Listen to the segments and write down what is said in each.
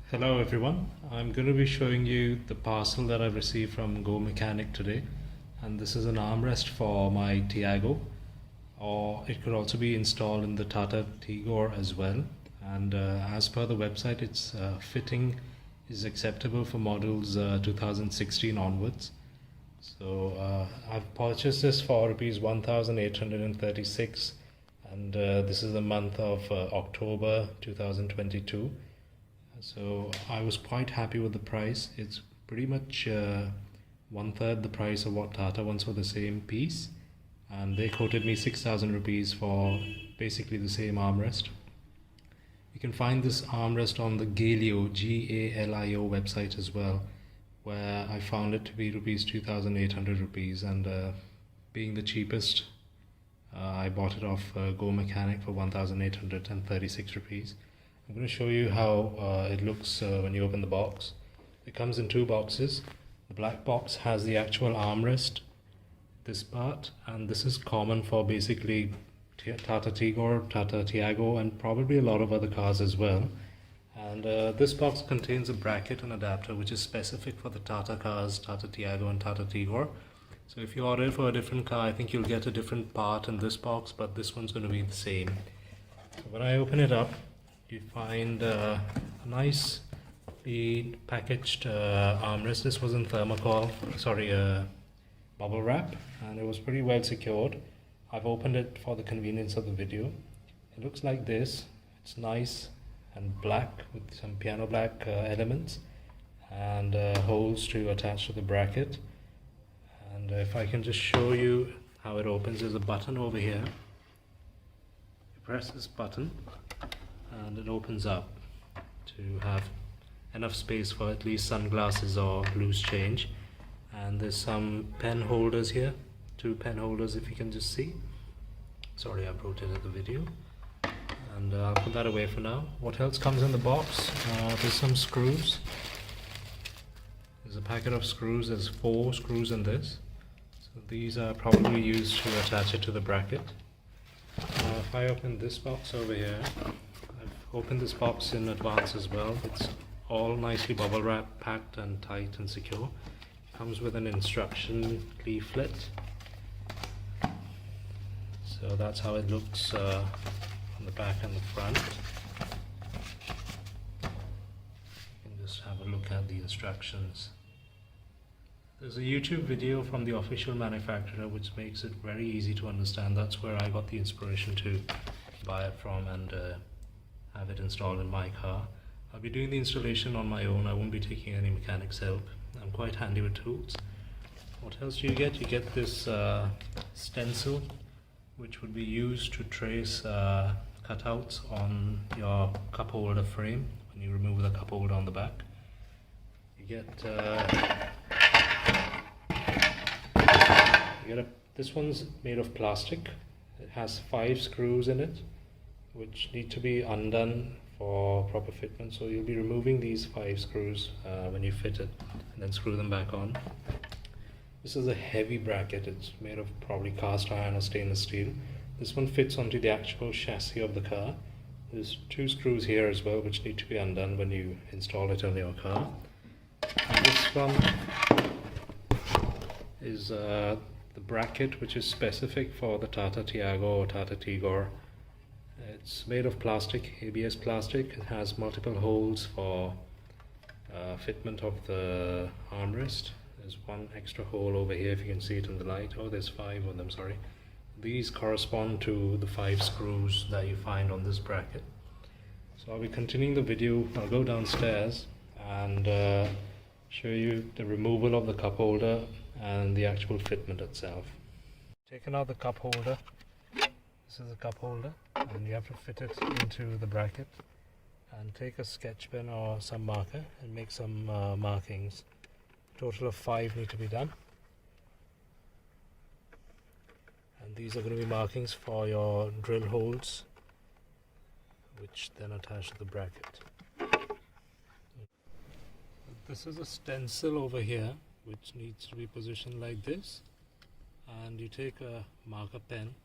Hello everyone, I'm going to be showing you the parcel that I've received from Go Mechanic today, and this is an armrest for my Tiago, or it could also be installed in the Tata Tigor as well. And as per the website, its fitting is acceptable for models 2016 onwards. So I've purchased this for rupees 1836, and this is the month of October 2022. So I was quite happy with the price. It's pretty much one third the price of what Tata wants for the same piece, and they quoted me 6,000 rupees for basically the same armrest. You can find this armrest on the Galio GALIO website as well, where I found it to be rupees 2,800 rupees, and being the cheapest, I bought it off Go Mechanic for 1,836 rupees. I'm going to show you how it looks when you open the box. It comes in two boxes. The black box has the actual armrest, this part, and this is common for basically Tata Tigor, Tata Tiago, and probably a lot of other cars as well. And this box contains a bracket and adapter which is specific for the Tata cars, Tata Tiago and Tata Tigor. So if you order for a different car, I think you'll get a different part in this box, but this one's going to be the same. So when I open it up, you find a nicely packaged armrest. This was in thermocol, bubble wrap, and it was pretty well secured. I've opened it for the convenience of the video. It looks like this. It's nice and black with some piano black elements, and holes to attach to the bracket. And if I can just show you how it opens, there's a button over here. You press this button and it opens up to have enough space for at least sunglasses or loose change. And there's some pen holders here, two pen holders, if you can just see. Sorry, I've rotated the video, and I'll put that away for now. What else comes in the box? There's some screws. There's a packet of screws. There's 4 screws in this, so these are probably used to attach it to the bracket. If I open this box over here, open this box in advance as well. It's all nicely bubble wrap, packed and tight and secure. Comes with an instruction leaflet. So that's how it looks on the back and the front. You can just have a look at the instructions. There's a YouTube video from the official manufacturer which makes it very easy to understand. That's where I got the inspiration to buy it from and have it installed in my car. I'll be doing the installation on my own. I won't be taking any mechanic's help. I'm quite handy with tools. What else do you get? You get this stencil, which would be used to trace cutouts on your cup holder frame when you remove the cup holder on the back. You get this one's made of plastic. It has 5 screws in it, which need to be undone for proper fitment. So you'll be removing these 5 screws when you fit it, and then screw them back on. This is a heavy bracket. It's made of probably cast iron or stainless steel. This one fits onto the actual chassis of the car. There's 2 screws here as well, which need to be undone when you install it on your car. And this one is the bracket, which is specific for the Tata Tiago or Tata Tigor. It's made of plastic, ABS plastic. It has multiple holes for fitment of the armrest. There's 1 extra hole over here, if you can see it in the light. Oh, there's 5 of them, sorry. These correspond to the 5 screws that you find on this bracket. So I'll be continuing the video. I'll go downstairs and show you the removal of the cup holder and the actual fitment itself. Taken out the cup holder. This is a cup holder, and you have to fit it into the bracket, and take a sketch pen or some marker and make some markings. Total of 5 need to be done, and these are going to be markings for your drill holes, which then attach to the bracket. This is a stencil over here which needs to be positioned like this, and you take a marker pen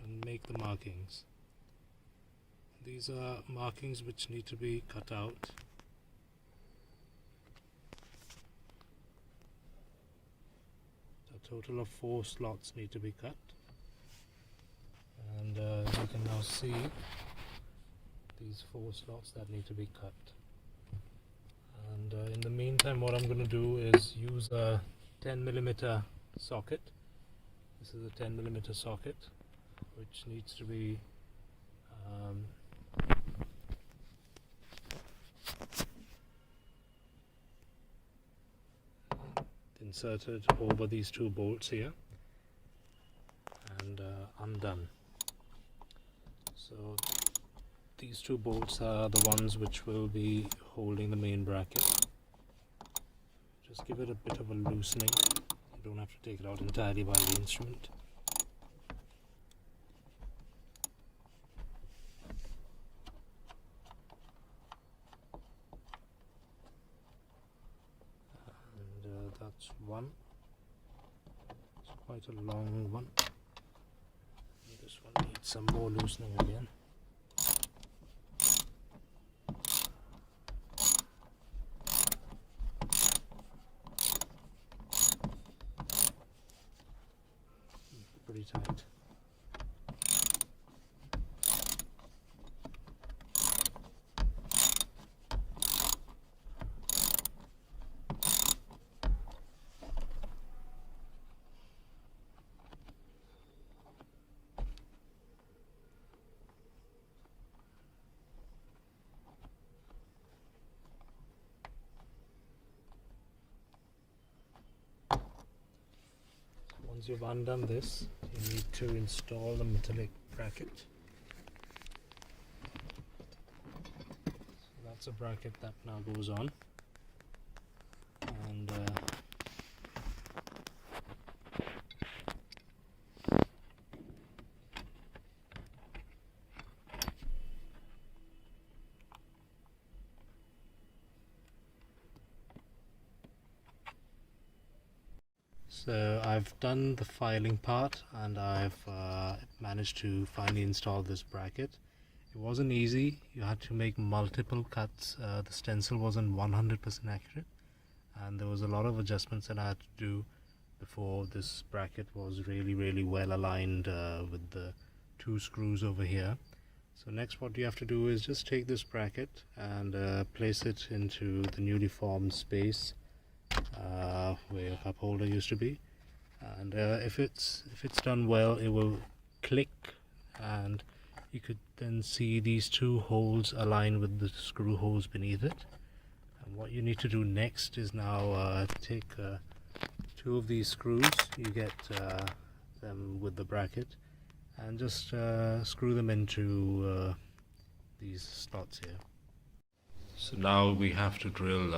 and make the markings. These are markings which need to be cut out total of 4 slots need to be cut, and you can now see these 4 slots that need to be cut. And in the meantime, what I'm going to do is use a 10mm socket. This is a 10mm socket which needs to be inserted over these 2 bolts here and undone. So these 2 bolts are the ones which will be holding the main bracket. Just give it a bit of a loosening. You don't have to take it out entirely by the instrument. And that's one. It's quite a long one. And this one needs some more loosening again. Pretty tight. Once you've undone this, you need to install the metallic bracket. So that's a bracket that now goes on, and so I've done the filing part, and I've managed to finally install this bracket. It wasn't easy. You had to make multiple cuts. The stencil wasn't 100% accurate, and there was a lot of adjustments that I had to do before this bracket was really well aligned with the 2 screws over here. So next, what you have to do is just take this bracket and place it into the newly formed space where your cup holder used to be, and if it's done well, it will click, and you could then see these 2 holes aligned with the screw holes beneath it. And what you need to do next is now take 2 of these screws, you get them with the bracket, and just screw them into these slots here. So now we have to drill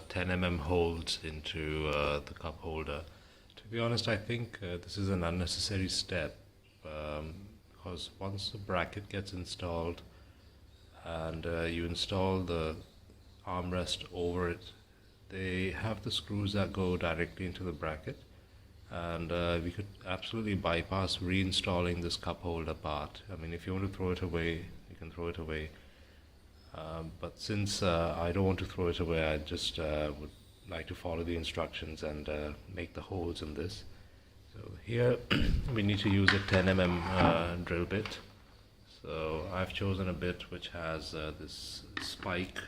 10mm holes into the cup holder. To be honest, I think this is an unnecessary step, because once the bracket gets installed and you install the armrest over it, they have the screws that go directly into the bracket, and we could absolutely bypass reinstalling this cup holder part. I mean, if you want to throw it away, you can throw it away. But since I don't want to throw it away, I just would like to follow the instructions and make the holes in this. So here we need to use a 10mm drill bit. So I've chosen a bit which has this spike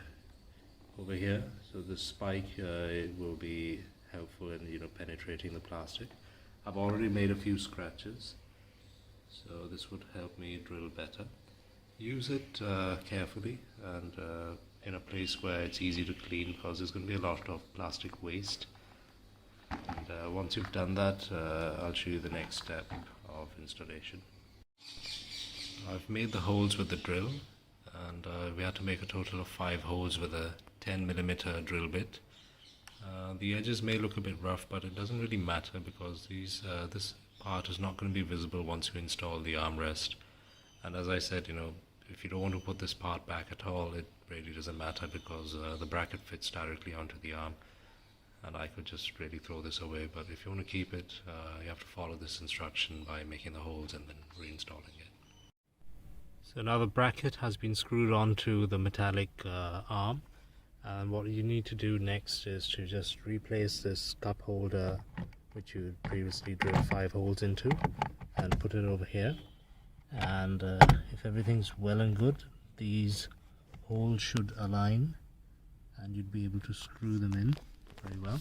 over here. So this spike it will be helpful in penetrating the plastic. I've already made a few scratches, so this would help me drill better. Use it carefully and in a place where it's easy to clean, because there's going to be a lot of plastic waste. And once you've done that, I'll show you the next step of installation. I've made the holes with the drill, and we had to make a total of 5 holes with a 10mm drill bit. The edges may look a bit rough, but it doesn't really matter, because this part is not going to be visible once you install the armrest. And as I said, if you don't want to put this part back at all, it really doesn't matter, because the bracket fits directly onto the arm, and I could just really throw this away. But if you want to keep it, you have to follow this instruction by making the holes and then reinstalling it. So now the bracket has been screwed onto the metallic arm, and what you need to do next is to just replace this cup holder which you previously drilled 5 holes into, and put it over here. And if everything's well and good, these holes should align and you'd be able to screw them in very well.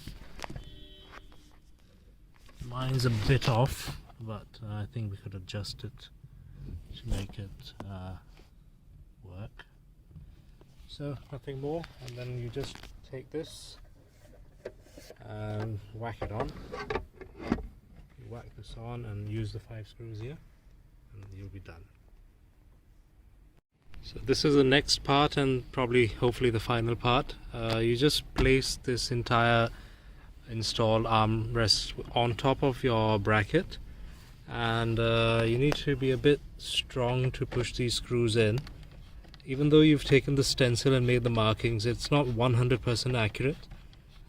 Mine's a bit off, but I think we could adjust it to make it work. So nothing more, and then you just take this and whack it on. You whack this on and use the 5 screws here, and you'll be done. So this is the next part, and probably hopefully the final part. You just place this entire installed armrest on top of your bracket, and you need to be a bit strong to push these screws in. Even though you've taken the stencil and made the markings, it's not 100% accurate,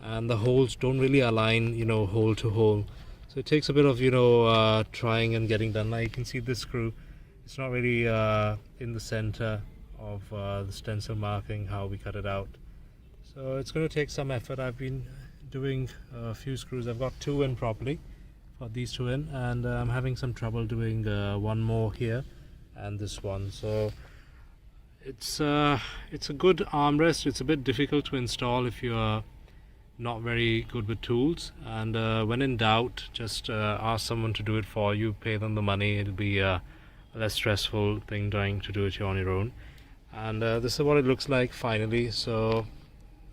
and the holes don't really align, you know, hole to hole. So it takes a bit of, you know, trying and getting done. Now you can see this screw, it's not really in the center of the stencil marking, how we cut it out. So it's going to take some effort. I've been doing a few screws. I've got 2 in properly, got these 2 in, and I'm having some trouble doing one more here and this one. So it's a good armrest. It's a bit difficult to install if you're not very good with tools, and when in doubt, just ask someone to do it for you, pay them the money. It'll be a less stressful thing trying to do it on your own. And this is what it looks like finally. So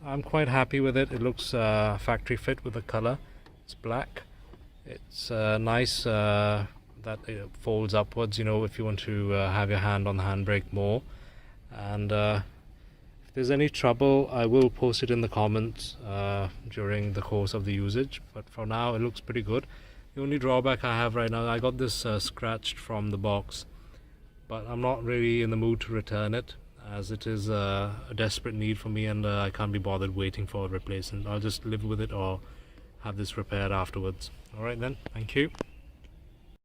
I'm quite happy with it. It looks factory fit with the color. It's black. It's nice that it folds upwards, you know, if you want to have your hand on the handbrake more. And if there's any trouble, I will post it in the comments during the course of the usage, but for now it looks pretty good. The only drawback I have right now, I got this scratched from the box, but I'm not really in the mood to return it, as it is a desperate need for me, and I can't be bothered waiting for a replacement. I'll just live with it or have this repaired afterwards. Alright then, thank you.